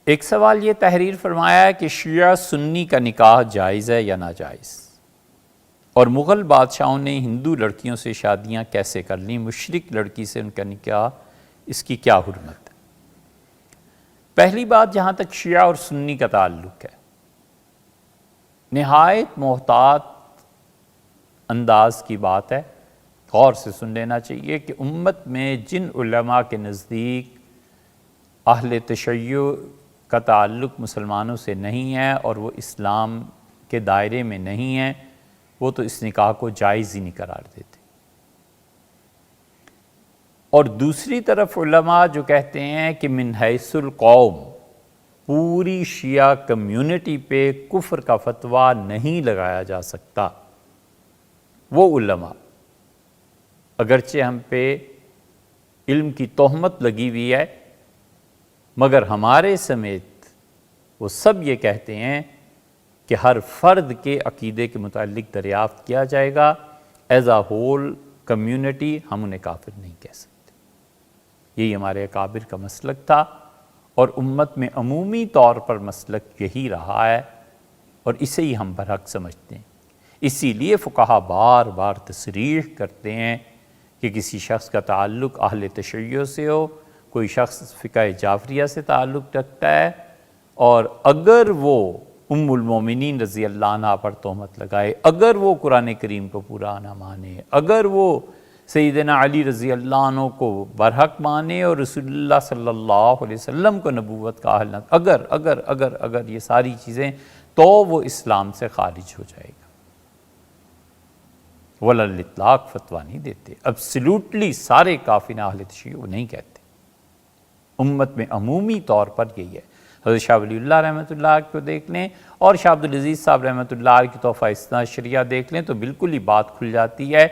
ایک سوال یہ تحریر فرمایا ہے کہ شیعہ سنی کا نکاح جائز ہے یا ناجائز، اور مغل بادشاہوں نے ہندو لڑکیوں سے شادیاں کیسے کر لیں، مشرک لڑکی سے ان کا نکاح، اس کی کیا حرمت ہے؟ پہلی بات، جہاں تک شیعہ اور سنی کا تعلق ہے، نہایت محتاط انداز کی بات ہے، غور سے سن لینا چاہیے کہ امت میں جن علماء کے نزدیک اہل تشیع کا تعلق مسلمانوں سے نہیں ہے اور وہ اسلام کے دائرے میں نہیں ہیں، وہ تو اس نکاح کو جائز ہی نہیں قرار دیتے، اور دوسری طرف علماء جو کہتے ہیں کہ من حیث القوم پوری شیعہ کمیونٹی پہ کفر کا فتویٰ نہیں لگایا جا سکتا، وہ علماء اگرچہ ہم پہ علم کی تہمت لگی ہوئی ہے، مگر ہمارے سمیت وہ سب یہ کہتے ہیں کہ ہر فرد کے عقیدے کے متعلق دریافت کیا جائے گا، ایز اے ہول کمیونٹی ہم انہیں کافر نہیں کہہ سکتے۔ یہی ہمارے اکابر کا مسلک تھا، اور امت میں عمومی طور پر مسلک یہی رہا ہے، اور اسے ہی ہم برحق سمجھتے ہیں۔ اسی لیے فقہا بار بار تصریح کرتے ہیں کہ کسی شخص کا تعلق اہل تشیع سے ہو، کوئی شخص فقہ جعفریہ سے تعلق رکھتا ہے، اور اگر وہ ام المومنین رضی اللہ عنہ پر تہمت لگائے، اگر وہ قرآن کریم کو پورا نہ مانے، اگر وہ سیدنا علی رضی اللہ عنہ کو برحق مانے اور رسول اللہ صلی اللہ علیہ وسلم کو نبوت کا اہل نہ، اگر یہ ساری چیزیں، تو وہ اسلام سے خارج ہو جائے گا۔ ولا الاطلاق فتویٰ نہیں دیتے، ابسلیوٹلی سارے کافر اہل تشیع نہیں کہتے، امت میں عمومی طور پر یہی ہے۔ حضرت شاہ ولی اللہ رحمۃ اللہ کو دیکھ لیں، اور شاہ عبدالعزیز صاحب رحمۃ اللہ کی تحفہ اثنا عشریہ دیکھ لیں، تو بالکل ہی بات کھل جاتی ہے۔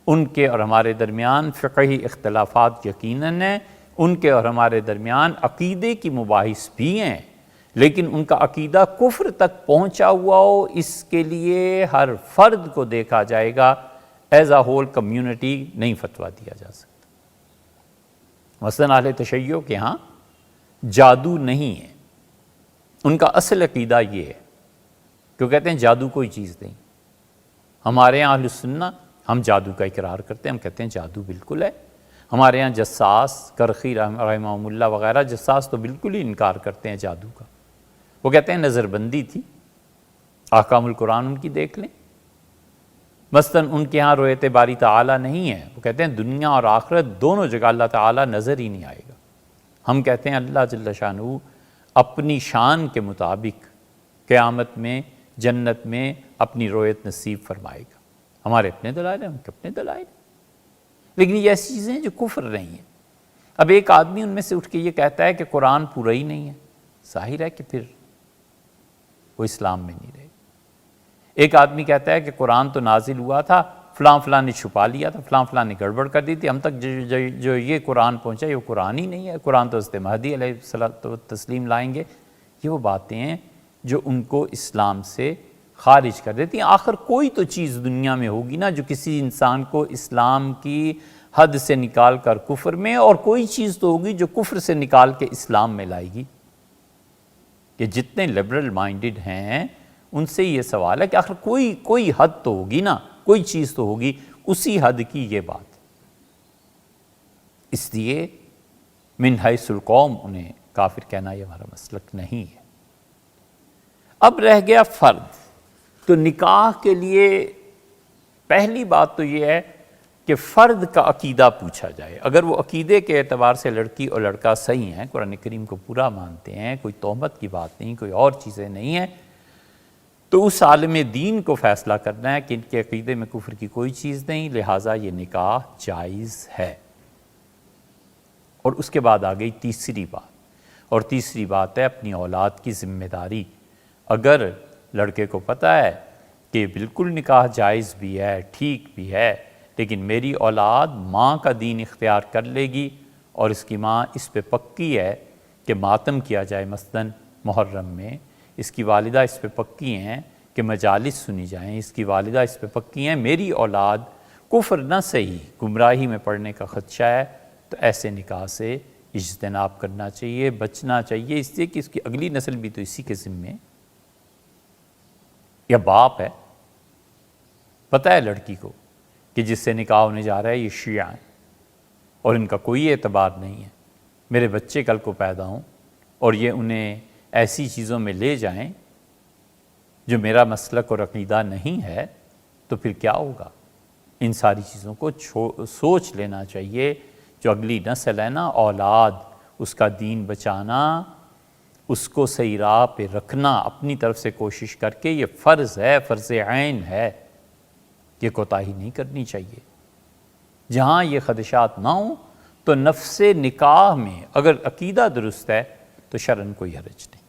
ان کے اور ہمارے درمیان فقہی اختلافات یقیناً ہیں، ان کے اور ہمارے درمیان عقیدے کی مباحث بھی ہیں، لیکن ان کا عقیدہ کفر تک پہنچا ہوا ہو، اس کے لیے ہر فرد کو دیکھا جائے گا، ایز اے ہول کمیونٹی نہیں فتویٰ دیا جا سکتا۔ مثلاً اہل تشیع کے ہاں جادو نہیں ہے، ان کا اصل عقیدہ یہ ہے کہ وہ کہتے ہیں جادو کوئی چیز نہیں۔ ہمارے یہاں اہل سنہ ہم جادو کا اقرار کرتے ہیں، ہم کہتے ہیں جادو بالکل ہے۔ ہمارے یہاں جساس، کرخی رحمہ اللہ وغیرہ، جساس تو بالکل ہی انکار کرتے ہیں جادو کا، وہ کہتے ہیں نظر بندی تھی۔ احکام القرآن ان کی دیکھ لیں، مثلاً ان کے ہاں رؤیت باری تعالیٰ نہیں ہے، وہ کہتے ہیں دنیا اور آخرت دونوں جگہ اللہ تعالیٰ نظر ہی نہیں آئے گا۔ ہم کہتے ہیں اللہ جل شانہ اپنی شان کے مطابق قیامت میں جنت میں اپنی رؤیت نصیب فرمائے گا۔ ہمارے اپنے دلائل ہیں، ان کے اپنے دلائل ہیں، لیکن یہ ایسی چیزیں ہیں جو کفر نہیں ہیں۔ اب ایک آدمی ان میں سے اٹھ کے یہ کہتا ہے کہ قرآن پورا ہی نہیں ہے، ظاہر ہے کہ پھر وہ اسلام میں نہیں رہے۔ ایک آدمی کہتا ہے کہ قرآن تو نازل ہوا تھا، فلاں فلاں نے چھپا لیا تھا، فلاں فلاں نے گڑبڑ کر دی تھی، ہم تک جو یہ قرآن پہنچا یہ قرآن ہی نہیں ہے، قرآن تو حضرت مہدی علیہ الصلوۃ والتسلیم لائیں گے۔ یہ وہ باتیں ہیں جو ان کو اسلام سے خارج کر دیتی ہیں۔ آخر کوئی تو چیز دنیا میں ہوگی نا جو کسی انسان کو اسلام کی حد سے نکال کر کفر میں، اور کوئی چیز تو ہوگی جو کفر سے نکال کے اسلام میں لائے گی۔ کہ جتنے لبرل مائنڈڈ ہیں ان سے یہ سوال ہے کہ آخر کوئی حد تو ہوگی نا، کوئی چیز تو ہوگی، اسی حد کی یہ بات۔ اس لیے من حیث القوم انہیں کافر کہنا یہ ہمارا مسلک نہیں ہے۔ اب رہ گیا فرد، تو نکاح کے لیے پہلی بات تو یہ ہے کہ فرد کا عقیدہ پوچھا جائے۔ اگر وہ عقیدے کے اعتبار سے لڑکی اور لڑکا صحیح ہیں، قرآن کریم کو پورا مانتے ہیں، کوئی تہمت کی بات نہیں، کوئی اور چیزیں نہیں ہیں، تو اس عالم دین کو فیصلہ کرنا ہے کہ ان کے عقیدے میں کفر کی کوئی چیز نہیں، لہٰذا یہ نکاح جائز ہے۔ اور اس کے بعد آ گئی تیسری بات، اور تیسری بات ہے اپنی اولاد کی ذمہ داری۔ اگر لڑکے کو پتہ ہے کہ بالکل نکاح جائز بھی ہے، ٹھیک بھی ہے، لیکن میری اولاد ماں کا دین اختیار کر لے گی، اور اس کی ماں اس پہ پکی ہے کہ ماتم کیا جائے مثلاً محرم میں، اس کی والدہ اس پہ پکی ہیں کہ مجالس سنی جائیں، اس کی والدہ اس پہ پکی ہیں میری اولاد کفر نہ صحیح گمراہی میں پڑنے کا خدشہ ہے، تو ایسے نکاح سے اجتناب کرنا چاہیے، بچنا چاہیے، اس لیے کہ اس کی اگلی نسل بھی تو اسی کے ذمے ہے۔ یا باپ ہے، پتہ ہے لڑکی کو کہ جس سے نکاح ہونے جا رہا ہے یہ شیعہ ہیں اور ان کا کوئی اعتبار نہیں ہے، میرے بچے کل کو پیدا ہوں اور یہ انہیں ایسی چیزوں میں لے جائیں جو میرا مسلک اور عقیدہ نہیں ہے، تو پھر کیا ہوگا؟ ان ساری چیزوں کو سوچ لینا چاہیے۔ جو اگلی نسل ہے نا، اولاد، اس کا دین بچانا، اس کو صحیح راہ پہ رکھنا اپنی طرف سے کوشش کر کے، یہ فرض ہے، فرض عین ہے، یہ کوتاہی نہیں کرنی چاہیے۔ جہاں یہ خدشات نہ ہوں تو نفس نکاح میں اگر عقیدہ درست ہے تو شرعاً کوئی حرج نہیں۔